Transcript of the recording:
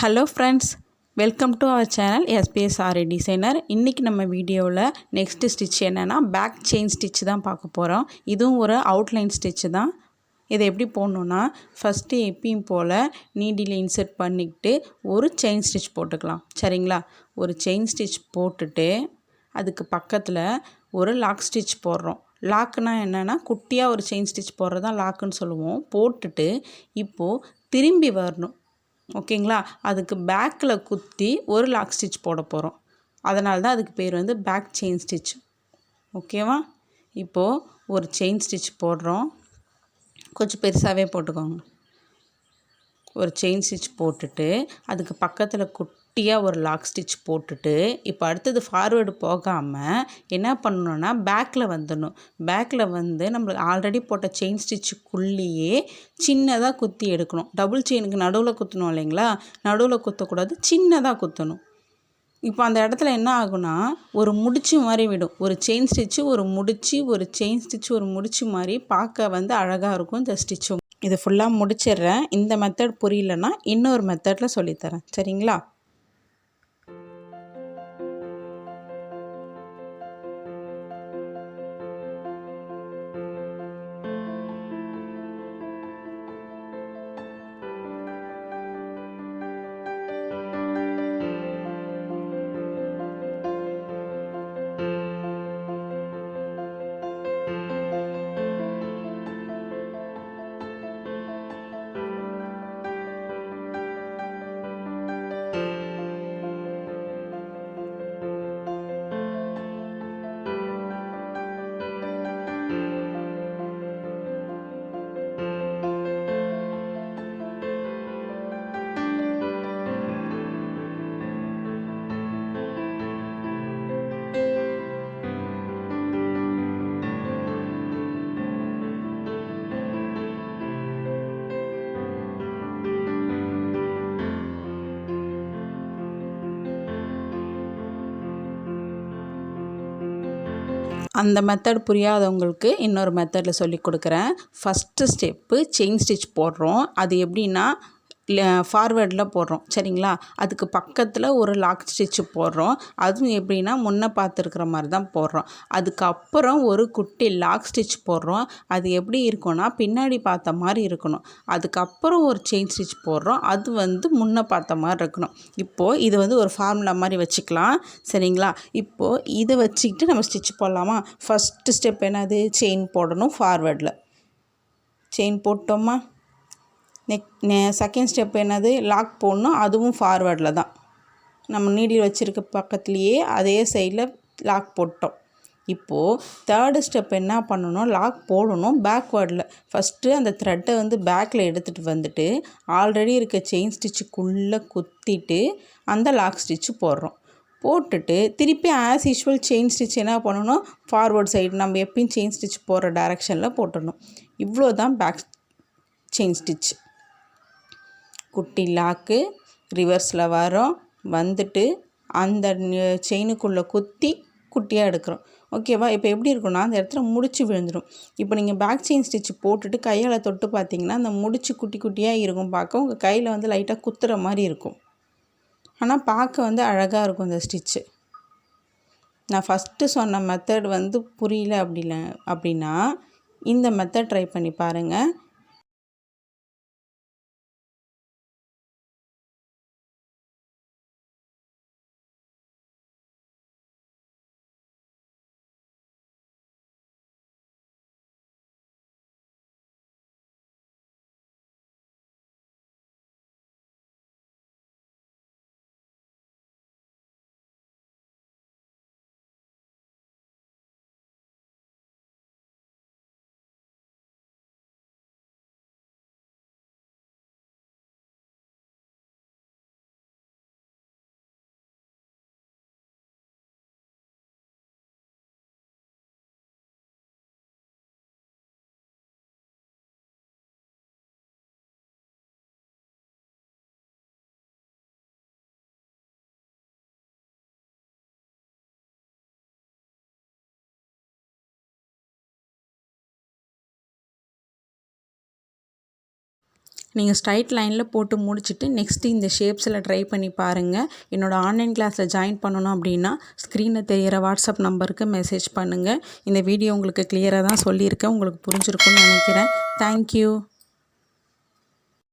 Hello friends, welcome to our channel SPS Aari Designer. இன்னைக்கு நம்ம வீடியோவில் நெக்ஸ்ட் ஸ்டிச் என்னன்னா பேக் செயின் ஸ்டிச் தான் பார்க்க போகிறோம். இதுவும் ஒரு அவுட்லைன் ஸ்டிச் தான். இதை எப்படி போடணுன்னா ஃபஸ்ட்டு எப்பயும் போல் நீடில் இன்சர்ட் பண்ணிக்கிட்டு ஒரு செயின் ஸ்டிச் போட்டுக்கலாம். சரிங்களா? ஒரு செயின் ஸ்டிச் போட்டுட்டு அதுக்கு பக்கத்தில் ஒரு லாக் ஸ்டிச் போடுறோம். லாக்குனா என்னென்னா குட்டியாக ஒரு செயின் ஸ்டிச் போடுறது தான் லாக்குன்னு சொல்லுவோம். போட்டுட்டு இப்போது திரும்பி வரணும். ஓகேங்களா? அதுக்கு பேக்கில் குத்தி ஒரு லாக் ஸ்டிச் போட போகிறோம். அதனால தான் அதுக்கு பேர் வந்து பேக் செயின் ஸ்டிச். ஓகேவா? இப்போது ஒரு செயின் ஸ்டிச் போடுறோம். கொஞ்சம் பெருசாகவே போட்டுக்கோங்க. ஒரு செயின் ஸ்டிச் போட்டுட்டு அதுக்கு பக்கத்தில் குட்டியாக ஒரு லாக் ஸ்டிச் போட்டுட்டு இப்போ அடுத்தது ஃபார்வேர்டு போகாமல் என்ன பண்ணணுன்னா பேக்கில் வந்துடணும். பேக்கில் வந்து நம்மளுக்கு ஆல்ரெடி போட்ட செயின் ஸ்டிச்சுக்குள்ளேயே சின்னதாக குத்தி எடுக்கணும். டபுள் செயினுக்கு நடுவில் குத்தணும் இல்லைங்களா? நடுவில் குத்தக்கூடாது, சின்னதாக குத்தணும். இப்போ அந்த இடத்துல என்ன ஆகுனா ஒரு முடிச்சு மாதிரி விடும். ஒரு செயின் ஸ்டிச்சு ஒரு முடிச்சு, ஒரு செயின் ஸ்டிச்சு ஒரு முடிச்சு மாதிரி பார்க்க வந்து அழகாக இருக்கும் இந்த ஸ்டிச்சும். இது ஃபுல்லாக முடிச்சிடுறேன். இந்த மெத்தட் புரியலன்னா இன்னொரு மெத்தடில் சொல்லித்தரேன். சரிங்களா? அந்த மெத்தட் புரியாதவங்களுக்கு இன்னொரு மெத்தடில் சொல்லி கொடுக்குறேன். ஃபஸ்ட்டு ஸ்டெப்பு செயின் ஸ்டிச் போடுறோம். அது எப்படின்னா ஃபார்வேர்டில் போடுறோம். சரிங்களா? அதுக்கு பக்கத்தில் ஒரு லாக் ஸ்டிச்சு போடுறோம். அதுவும் எப்படின்னா முன்னே பார்த்துருக்குற மாதிரி தான் போடுறோம். அதுக்கப்புறம் ஒரு குட்டி லாக் ஸ்டிச் போடுறோம். அது எப்படி இருக்கும்னா பின்னாடி பார்த்த மாதிரி இருக்கணும். அதுக்கப்புறம் ஒரு செயின் ஸ்டிச் போடுறோம். அது வந்து முன்னே பார்த்த மாதிரி இருக்கணும். இப்போது இது வந்து ஒரு ஃபார்முலா மாதிரி வச்சுக்கலாம். சரிங்களா? இப்போது இதை வச்சுக்கிட்டு நம்ம ஸ்டிச் போடலாமா? ஃபஸ்ட்டு ஸ்டெப் என்னது? செயின் போடணும். ஃபார்வேர்டில் செயின் போட்டோமா? செகண்ட் ஸ்டெப் என்னது? லாக் போடணும். அதுவும் ஃபார்வேர்டில் தான். நம்ம நீடில் வச்சுருக்க பக்கத்துலேயே அதே சைடில் லாக் போட்டோம். இப்போது தேர்டு ஸ்டெப் என்ன பண்ணணும்? லாக் போடணும் பேக்வேர்டில். ஃபஸ்ட்டு அந்த த்ரெட்டை வந்து பேக்கில் எடுத்துகிட்டு வந்துட்டு ஆல்ரெடி இருக்க செயின் ஸ்டிச்சுக்குள்ளே குத்திட்டு அந்த லாக் ஸ்டிச்சு போடுறோம். போட்டுட்டு திருப்பி ஆஸ் யூஷுவல் செயின் ஸ்டிச் என்ன பண்ணணும்? ஃபார்வேர்ட் சைடு நம்ம எப்பயும் செயின் ஸ்டிச் போடுற டைரெக்ஷனில் போட்டுடணும். இவ்வளோ தான் பேக் செயின் ஸ்டிச். குட்டி லாக்கு ரிவர்ஸில் வரோம். வந்துட்டு அந்த செயினுக்குள்ளே குத்தி குட்டியாக எடுக்கிறோம். ஓகேவா? இப்போ எப்படி இருக்குன்னா அந்த இடத்துல முடிச்சு விழுந்துடும். இப்போ நீங்கள் பேக் செயின் ஸ்டிச் போட்டுட்டு கையால் தொட்டு பார்த்தீங்கன்னா அந்த முடிச்சு குட்டி குட்டியாக இருக்கும். பார்க்க உங்கள் கையில் வந்து லைட்டாக குத்துற மாதிரி இருக்கும். ஆனால் பார்க்க வந்து அழகாக இருக்கும் இந்த ஸ்டிச்சு. நான் ஃபஸ்ட்டு சொன்ன மெத்தட் வந்து புரியல அப்படின்னா இந்த மெத்தட் ட்ரை பண்ணி பாருங்கள். நீங்கள் ஸ்ட்ரைட் லைனில் போட்டு முடிச்சுட்டு நெக்ஸ்ட்டு இந்த ஷேப்ஸில் ட்ரை பண்ணி பாருங்கள். என்னோடய ஆன்லைன் கிளாஸில் ஜாயின் பண்ணணும் அப்படின்னா ஸ்க்ரீனில் தெரிகிற வாட்ஸ்அப் நம்பருக்கு மெசேஜ் பண்ணுங்கள். இந்த வீடியோ உங்களுக்கு கிளியராக தான் சொல்லியிருக்கேன். உங்களுக்கு புரிஞ்சிருக்கும்னு நினைக்கிறேன். தேங்க்யூ.